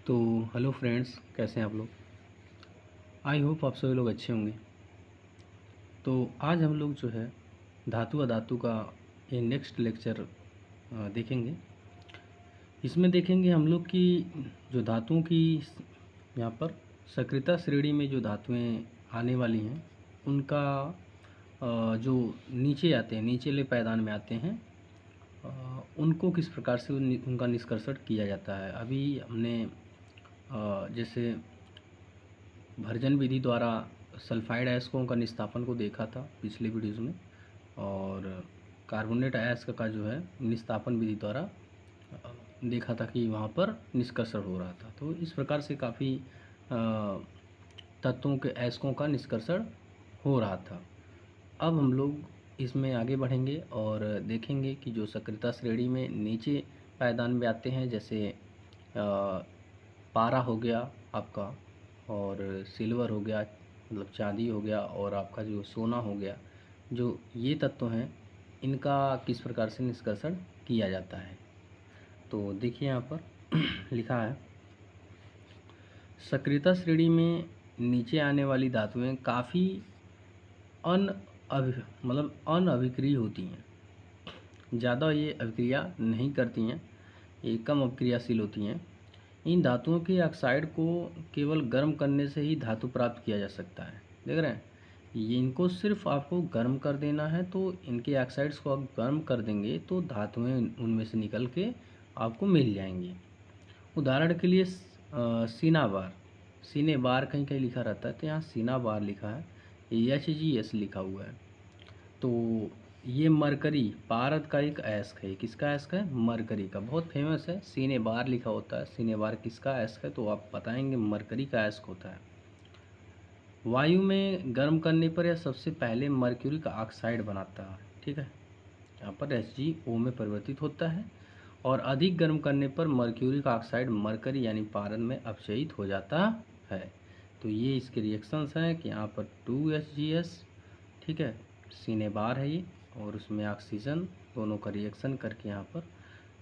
तो hello friends, कैसे हैं आप लोग। आई होप आप सभी लोग अच्छे होंगे। तो आज हम लोग जो है धातु अधातु का ये नेक्स्ट लेक्चर देखेंगे। इसमें देखेंगे हम लोग कि जो धातुओं की यहाँ पर सक्रियता श्रेणी में जो धातुएं आने वाली हैं उनका जो नीचे आते हैं, नीचेले पायदान में आते हैं, उनको किस प्रकार से उनका निष्कर्षण किया जाता है। अभी हमने जैसे भर्जन विधि द्वारा सल्फाइड अयस्कों का निस्तापन को देखा था पिछले वीडियोज़ में, और कार्बोनेट अयस्क का जो है निस्तापन विधि द्वारा देखा था कि वहाँ पर निष्कर्षण हो रहा था। तो इस प्रकार से काफ़ी तत्वों के अयस्कों का निष्कर्षण हो रहा था। अब हम लोग इसमें आगे बढ़ेंगे और देखेंगे कि जो सक्रियता श्रेणी में नीचे पायदान में आते हैं, जैसे पारा हो गया आपका, और सिल्वर हो गया मतलब चांदी हो गया, और आपका जो सोना हो गया, जो ये तत्व हैं इनका किस प्रकार से निष्कर्षण किया जाता है। तो देखिए यहाँ पर लिखा है, सक्रियता श्रेणी में नीचे आने वाली धातुएं काफ़ी अनअभिक्रिय होती हैं। ज़्यादा ये अभिक्रिया नहीं करती हैं, ये कम अभिक्रियाशील होती हैं। इन धातुओं के ऑक्साइड को केवल गर्म करने से ही धातु प्राप्त किया जा सकता है। देख रहे हैं, ये इनको सिर्फ आपको गर्म कर देना है, तो इनके ऑक्साइड्स को आप गर्म कर देंगे तो धातुएं उनमें से निकल के आपको मिल जाएंगी। उदाहरण के लिए सीना बार, सीने बार कहीं कहीं लिखा रहता है, तो यहाँ सीना बार लिखा है, HGS लिखा हुआ है। तो ये मरकरी पारद का एक अयस्क है। किसका अयस्क है? मरकरी का, बहुत फेमस है। सीने बार लिखा होता है, सीने बार किसका अयस्क है तो आप बताएंगे मरकरी का अयस्क होता है। वायु में गर्म करने पर यह सबसे पहले मर्क्यूरी का ऑक्साइड बनाता है, ठीक है। यहाँ पर HgO में परिवर्तित होता है, और अधिक गर्म करने पर मर्क्यूरी का ऑक्साइड मरकरी यानी पारद में अपचयित हो जाता है। तो ये इसके रिएक्शंस हैं कि यहाँ पर 2HgS, ठीक है, सीने बार है ये, और उसमें ऑक्सीजन दोनों का रिएक्शन करके यहाँ पर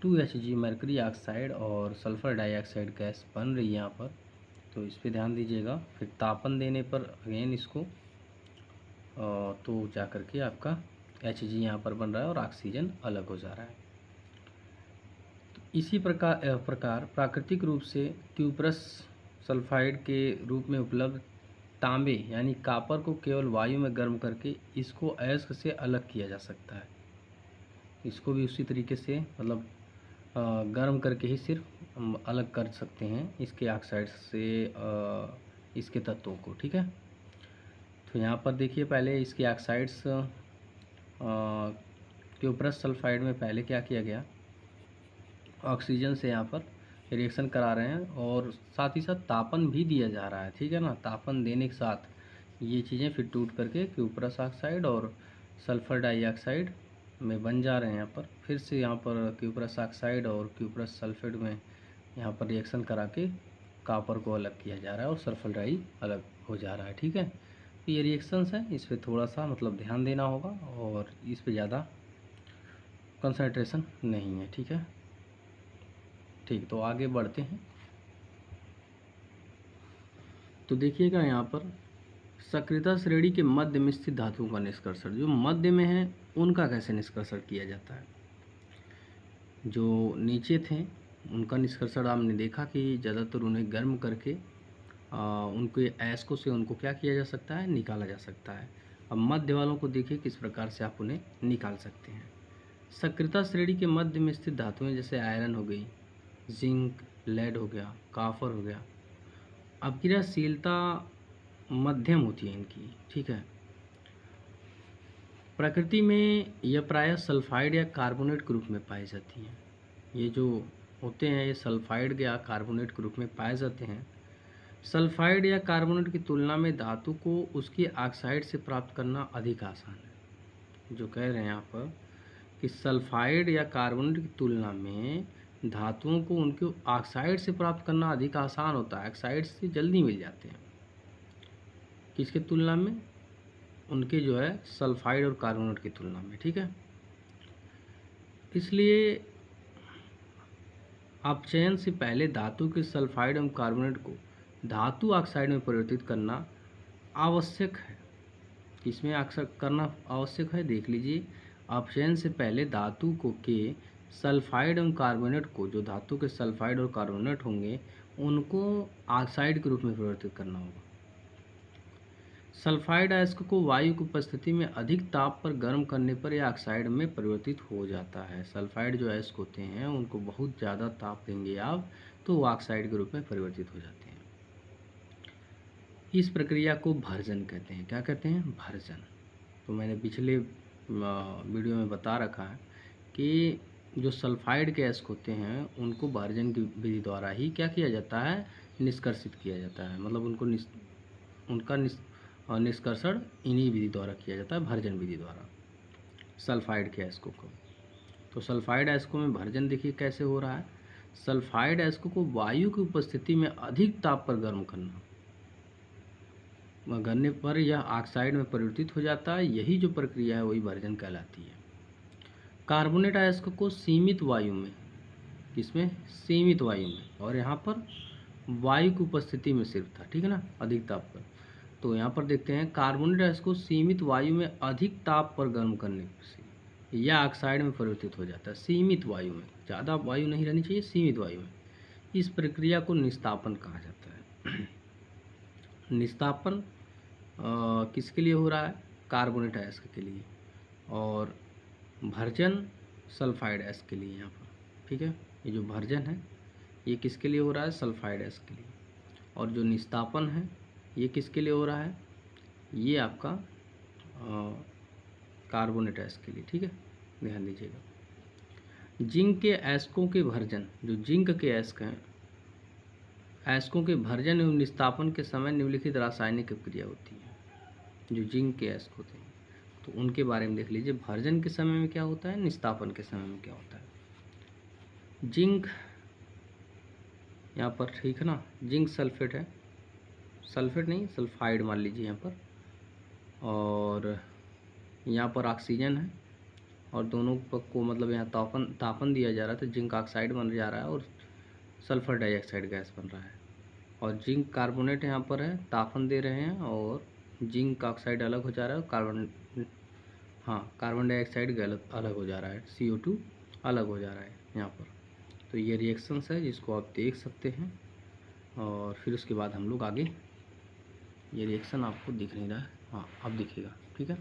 2Hg मर्करी ऑक्साइड और सल्फ़र डाइऑक्साइड गैस बन रही है यहाँ पर। तो इस पे ध्यान दीजिएगा। फिर तापन देने पर अगेन इसको तो जा कर के आपका Hg यहाँ पर बन रहा है और ऑक्सीजन अलग हो जा रहा है। तो इसी प्रकार प्राकृतिक रूप से क्यूप्रस सल्फाइड के रूप में उपलब्ध तांबे यानी कापर को केवल वायु में गर्म करके इसको अयस्क से अलग किया जा सकता है। इसको भी उसी तरीके से मतलब गर्म करके ही सिर्फ हम अलग कर सकते हैं इसके ऑक्साइड से इसके तत्वों को, ठीक है। तो यहाँ पर देखिए, पहले इसके ऑक्साइड्स क्यूप्रस सल्फाइड में पहले क्या किया गया, ऑक्सीजन से यहाँ पर रिएक्शन करा रहे हैं, और साथ ही साथ तापन भी दिया जा रहा है, ठीक है ना। तापन देने के साथ ये चीज़ें फिर टूट करके क्यूप्रस ऑक्साइड और सल्फ़र डाइऑक्साइड में बन जा रहे हैं। यहाँ पर फिर से यहाँ पर क्यूप्रस ऑक्साइड और क्यूप्रस सल्फेट में यहाँ पर रिएक्शन करा के कापर को अलग किया जा रहा है और सल्फर डाई अलग हो जा रहा है, ठीक है। तो ये रिएक्शंस हैं, इस पर थोड़ा सा मतलब ध्यान देना होगा, और इस पर ज़्यादा कंसंट्रेशन नहीं है, ठीक है। ठीक, तो आगे बढ़ते हैं। तो देखिएगा यहाँ पर सक्रियता श्रेणी के मध्य में स्थित धातुओं का निष्कर्षण, जो मध्य में है उनका कैसे निष्कर्षण किया जाता है। जो नीचे थे उनका निष्कर्षण आपने देखा कि ज़्यादातर उन्हें गर्म करके उनके अयस्कों से उनको क्या किया जा सकता है, निकाला जा सकता है। अब मध्य वालों को देखिए किस प्रकार से आप उन्हें निकाल सकते हैं। सक्रियता श्रेणी के मध्य में स्थित धातुएं जैसे आयरन हो गई, जिंक, लेड हो गया, काफर हो गया, अपक्रियाशीलता मध्यम होती है इनकी, ठीक है। प्रकृति में यह प्रायः सल्फाइड या कार्बोनेट के रूप में पाई जाती हैं। ये जो होते हैं ये सल्फाइड या कार्बोनेट के रूप में पाए जाते हैं। सल्फाइड या कार्बोनेट की तुलना में धातु को उसके ऑक्साइड से प्राप्त करना अधिक आसान है। जो कह रहे हैं यहाँ पर कि सल्फाइड या कार्बोनेट की तुलना में धातुओं को उनके ऑक्साइड से प्राप्त करना अधिक आसान होता है, ऑक्साइड से जल्दी मिल जाते हैं। किसके तुलना में? उनके जो है सल्फाइड और कार्बोनेट की तुलना में, ठीक है। इसलिए अपचयन से पहले धातु के सल्फाइड एवं कार्बोनेट को धातु ऑक्साइड में परिवर्तित करना आवश्यक है। किसमें अक्सर करना आवश्यक है, देख लीजिए। अपचयन से पहले धातु को के सल्फाइड एवं कार्बोनेट को, जो धातु के सल्फाइड और कार्बोनेट होंगे, उनको ऑक्साइड के रूप में परिवर्तित करना होगा। सल्फाइड अयस्क को वायु की उपस्थिति में अधिक ताप पर गर्म करने पर यह ऑक्साइड में परिवर्तित हो जाता है। सल्फाइड जो अयस्क होते हैं उनको बहुत ज़्यादा ताप देंगे आप तो वो ऑक्साइड के रूप में परिवर्तित हो जाते हैं। इस प्रक्रिया को भर्जन कहते हैं। क्या कहते हैं? भर्जन। तो मैंने पिछले वीडियो में बता रखा है कि जो सल्फाइड के अयस्क होते हैं उनको भर्जन की विधि द्वारा ही क्या किया जाता है, निष्कर्षित किया जाता है। मतलब उनका निष्कर्षण इन्हीं विधि द्वारा किया जाता है, भर्जन विधि द्वारा, सल्फाइड के अयस्कों को। तो सल्फाइड अयस्कों में भर्जन देखिए कैसे हो रहा है। सल्फाइड अयस्कों को वायु की उपस्थिति में अधिक ताप पर गर्म करने पर यह ऑक्साइड में परिवर्तित हो जाता है। यही जो प्रक्रिया है वही भर्जन कहलाती है। कार्बोनेट अयस्क को सीमित वायु में, किसमें? सीमित वायु में, और यहाँ पर वायु की उपस्थिति में सिर्फ था, ठीक है ना, अधिक ताप पर। तो यहाँ पर देखते हैं कार्बोनेट अयस्क को सीमित वायु में अधिक ताप पर गर्म करने से यह ऑक्साइड में परिवर्तित हो जाता है। सीमित वायु में, ज़्यादा वायु नहीं रहनी चाहिए, सीमित वायु में। इस प्रक्रिया को निस्तापन कहा जाता है। निस्तापन किसके लिए हो रहा है? कार्बोनेट अयस्क के लिए, और भर्जन सल्फाइड अयस्क के लिए यहाँ पर, ठीक है। ये जो भर्जन है ये किसके लिए हो रहा है? सल्फाइड अयस्क के लिए। और जो निस्तापन है ये किसके लिए हो रहा है? ये आपका कार्बोनेट अयस्क के लिए, ठीक है, ध्यान दीजिएगा। जिंक के अयस्कों के भर्जन, जो जिंक के अयस्क हैं, अयस्कों के भर्जन एवं निस्तापन के समय निम्नलिखित रासायनिक क्रिया होती है। जो जिंक के अयस्क होते हैं तो उनके बारे में देख लीजिए। भर्जन के समय में क्या होता है, निस्तापन के समय में क्या होता है। जिंक यहाँ पर, ठीक है ना, जिंक सल्फेट है, सल्फेट नहीं सल्फाइड मान लीजिए यहाँ पर, और यहाँ पर ऑक्सीजन है, और दोनों को मतलब यहाँ तापन दिया जा रहा है तो जिंक ऑक्साइड बन जा रहा है और सल्फर डाइऑक्साइड गैस बन रहा है। और जिंक कार्बोनेट यहाँ पर है, तापन दे रहे हैं और जिंक ऑक्साइड अलग हो जा रहा है, कार्बन डाइऑक्साइड अलग हो जा रहा है, CO2 अलग हो जा रहा है यहाँ पर। तो ये रिएक्शंस है जिसको आप देख सकते हैं, और फिर उसके बाद हम लोग आगे। ये रिएक्शन आपको दिख नहीं रहा है, हाँ अब दिखेगा, ठीक है।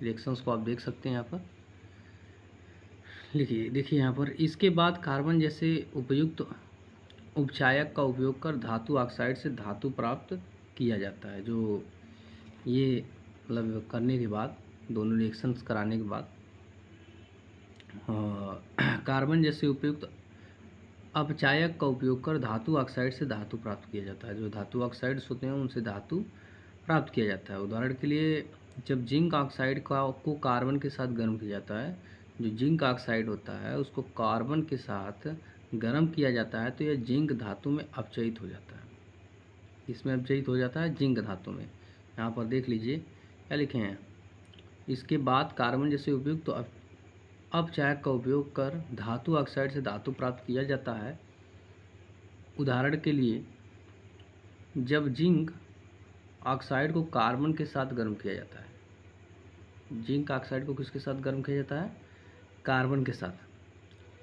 रिएक्शंस को आप देख सकते हैं यहाँ पर, देखिए यहाँ पर। इसके बाद कार्बन जैसे उपयुक्त उपचायक का उपयोग कर धातु ऑक्साइड से धातु प्राप्त किया जाता है। जो ये मतलब करने के बाद, दोनों रिएक्शंस कराने के बाद कार्बन जैसे उपयुक्त अपचायक का उपयोग कर धातु ऑक्साइड से धातु प्राप्त किया जाता है। जो धातु ऑक्साइड्स होते हैं उनसे धातु प्राप्त किया जाता है। उदाहरण के लिए, जब जिंक ऑक्साइड को कार्बन के साथ गर्म किया जाता है, जो जिंक ऑक्साइड होता है उसको कार्बन के साथ गर्म किया जाता है तो यह जिंक धातु में अपचयित हो जाता है। इसमें अपचयित हो जाता है जिंक धातु में। यहाँ पर देख लीजिए क्या लिखे हैं। इसके बाद कार्बन जैसे उपयुक्त तो अपचायक का उपयोग कर धातु ऑक्साइड से धातु प्राप्त किया जाता है। उदाहरण के लिए, जब जिंक ऑक्साइड को कार्बन के साथ गर्म किया जाता है, जिंक ऑक्साइड को किसके साथ गर्म किया जाता है? कार्बन के साथ।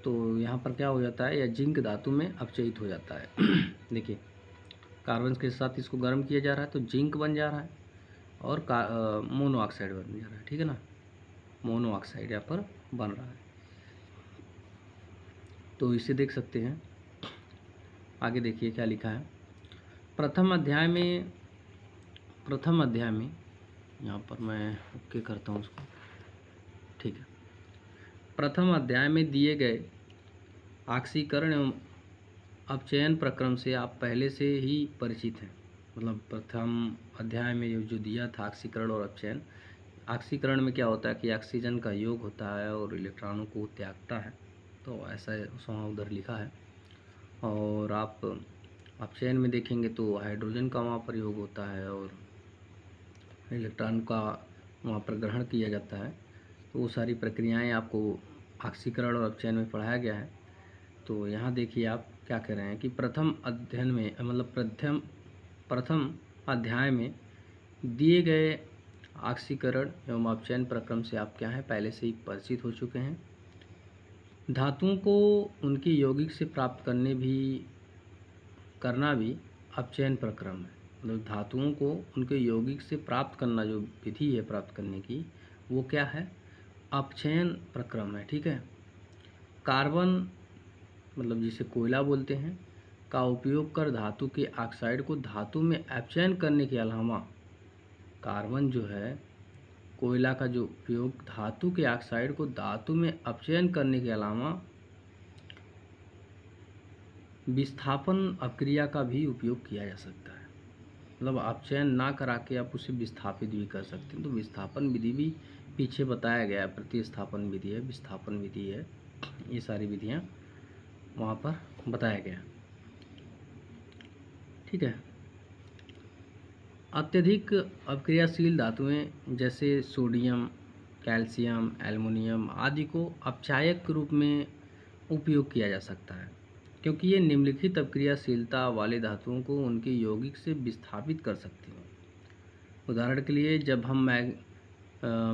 तो यहाँ पर क्या हो जाता है, यह जिंक धातु में अपचयित हो जाता है। देखिए, कार्बन के साथ इसको गर्म किया जा रहा है तो जिंक बन जा रहा है और मोनो ऑक्साइड बन जा रहा है, ठीक है ना, मोनो ऑक्साइड यहाँ पर बन रहा है। तो इसे देख सकते हैं। आगे देखिए क्या लिखा है। प्रथम अध्याय में यहाँ पर मैं ओके करता हूँ उसको, ठीक है। प्रथम अध्याय में दिए गए ऑक्सीकरण एवं अपचयन प्रक्रम से आप पहले से ही परिचित हैं। मतलब प्रथम अध्याय में जो दिया था ऑक्सीकरण और अपचयन। ऑक्सीकरण में क्या होता है कि ऑक्सीजन का योग होता है और इलेक्ट्रॉनों को त्यागता है, तो ऐसा वहाँ उधर लिखा है। और आप अपचयन में देखेंगे तो हाइड्रोजन का वहाँ पर योग होता है और इलेक्ट्रॉन का वहाँ पर ग्रहण किया जाता है। तो वो सारी प्रक्रियाएं आपको ऑक्सीकरण और अपचयन में पढ़ाया गया है। तो यहाँ देखिए आप क्या कह रहे हैं कि प्रथम अध्ययन में मतलब प्रथम अध्याय में दिए गए ऑक्सीकरण एवं अपचयन प्रक्रम से आप क्या है पहले से ही परिचित हो चुके हैं। धातुओं को उनकी यौगिक से प्राप्त करना भी अपचयन प्रक्रम है। मतलब धातुओं को उनके यौगिक से प्राप्त करना जो विधि है प्राप्त करने की, वो क्या है, अपचयन प्रक्रम है। ठीक है। कार्बन मतलब जिसे कोयला बोलते हैं का उपयोग कर धातु के ऑक्साइड को धातु में अपचयन करने के अलावा, कार्बन जो है कोयला का जो उपयोग धातु के ऑक्साइड को धातु में अपचयन करने के अलावा विस्थापन अभिक्रिया का भी उपयोग किया जा सकता है। मतलब अपचयन ना करा के आप उसे विस्थापित भी कर सकते हैं। तो विस्थापन विधि भी पीछे बताया गया है, प्रतिस्थापन विधि है, विस्थापन विधि है, ये सारी विधियाँ वहाँ पर बताया गया। ठीक है। अत्यधिक अपक्रियाशील धातुएं जैसे सोडियम, कैल्शियम, एल्युमिनियम आदि को अपचायक के रूप में उपयोग किया जा सकता है, क्योंकि ये निम्नलिखित अपक्रियाशीलता वाले धातुओं को उनके यौगिक से विस्थापित कर सकती हैं। उदाहरण के लिए जब हम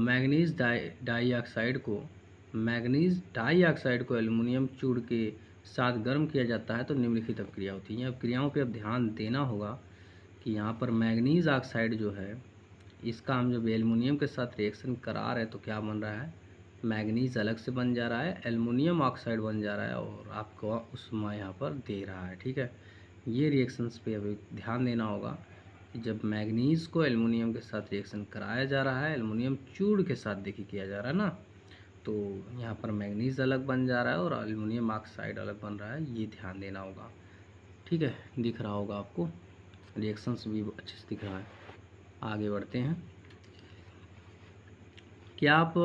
मैग्नीज डाइऑक्साइड को एल्युमिनियम चूड़ के साथ गर्म किया जाता है तो निम्नलिखित अपक्रिया होती है। अपक्रियाओं पे अब ध्यान देना होगा कि यहाँ पर मैग्नीज ऑक्साइड जो है, इसका हम जब एल्युमिनियम के साथ रिएक्शन करा रहे हैं तो क्या बन रहा है, मैग्नीज अलग से बन जा रहा है, एल्युमिनियम ऑक्साइड बन जा रहा है और आपको उष्मा यहाँ पर दे रहा है। ठीक है। ये रिएक्शंस पे अभी ध्यान देना होगा कि जब मैग्नीज को एल्युमिनियम के साथ रिएक्शन कराया जा रहा है, एल्युमिनियम चूड़ के साथ देखिए किया जा रहा है ना, तो यहाँ पर मैग्नीज अलग बन जा रहा है और एल्युमिनियम ऑक्साइड अलग बन रहा है, ये ध्यान देना होगा। ठीक है, दिख रहा होगा आपको, रिएक्शंस भी अच्छे से दिख रहा है। आगे बढ़ते हैं। क्या आप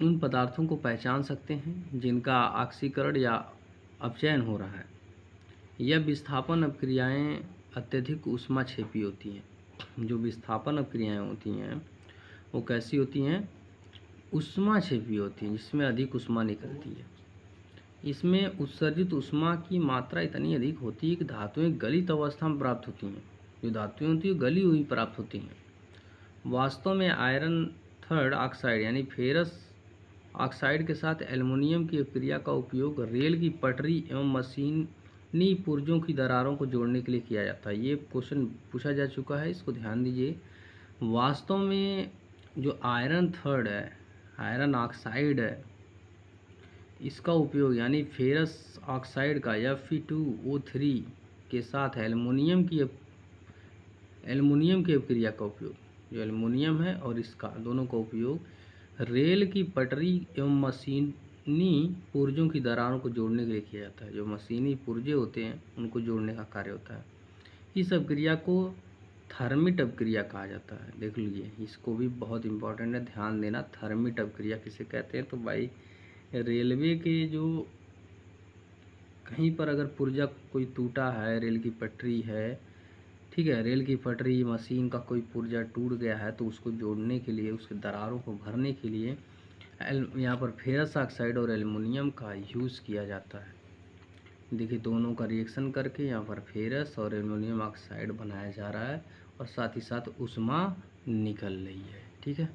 उन पदार्थों को पहचान सकते हैं जिनका ऑक्सीकरण या अपचयन हो रहा है? यह विस्थापन अपक्रियाएं अत्यधिक ऊष्माक्षेपी होती हैं। जो विस्थापन अपक्रियाएं होती हैं वो कैसी होती हैं, ऊष्माक्षेपी होती हैं, जिसमें अधिक ऊष्मा निकलती है। इसमें उत्सर्जित ऊष्मा की मात्रा इतनी अधिक होती है कि धातुएं गलित अवस्था में प्राप्त होती हैं। जो धातुएं होती हैं गली हुई प्राप्त होती हैं। वास्तव में आयरन थर्ड ऑक्साइड यानी फेरस ऑक्साइड के साथ एल्युमिनियम की अपक्रिया का उपयोग रेल की पटरी एवं मशीनी पुर्जों की दरारों को जोड़ने के लिए किया जाता है। ये क्वेश्चन पूछा जा चुका है, इसको ध्यान दीजिए। वास्तव में जो आयरन थर्ड है, आयरन ऑक्साइड है, इसका उपयोग यानी फेरस ऑक्साइड का Fe2O3 के साथ एल्युमिनियम की अपक्रिया का उपयोग, जो एल्युमिनियम है और इसका दोनों का उपयोग रेल की पटरी एवं मशीनी पुर्जों की दरारों को जोड़ने के लिए किया जाता है। जो मशीनी पुर्जे होते हैं उनको जोड़ने का कार्य होता है। इस अपक्रिया को थर्मिट अपक्रिया कहा जाता है। देख लीजिए, इसको भी बहुत इंपॉर्टेंट है, ध्यान देना। थर्मिट अपक्रिया किसे कहते हैं, तो भाई रेलवे के जो कहीं पर अगर पुर्जा कोई टूटा है, रेल की पटरी है, ठीक है, रेल की पटरी मशीन का कोई पुर्जा टूट गया है तो उसको जोड़ने के लिए, उसके दरारों को भरने के लिए यहाँ पर फेरस ऑक्साइड और एल्युमिनियम का यूज़ किया जाता है। देखिए, दोनों का रिएक्शन करके यहाँ पर फेरस और एल्युमिनियम ऑक्साइड बनाया जा रहा है और साथ ही साथ ऊष्मा निकल रही है। ठीक है।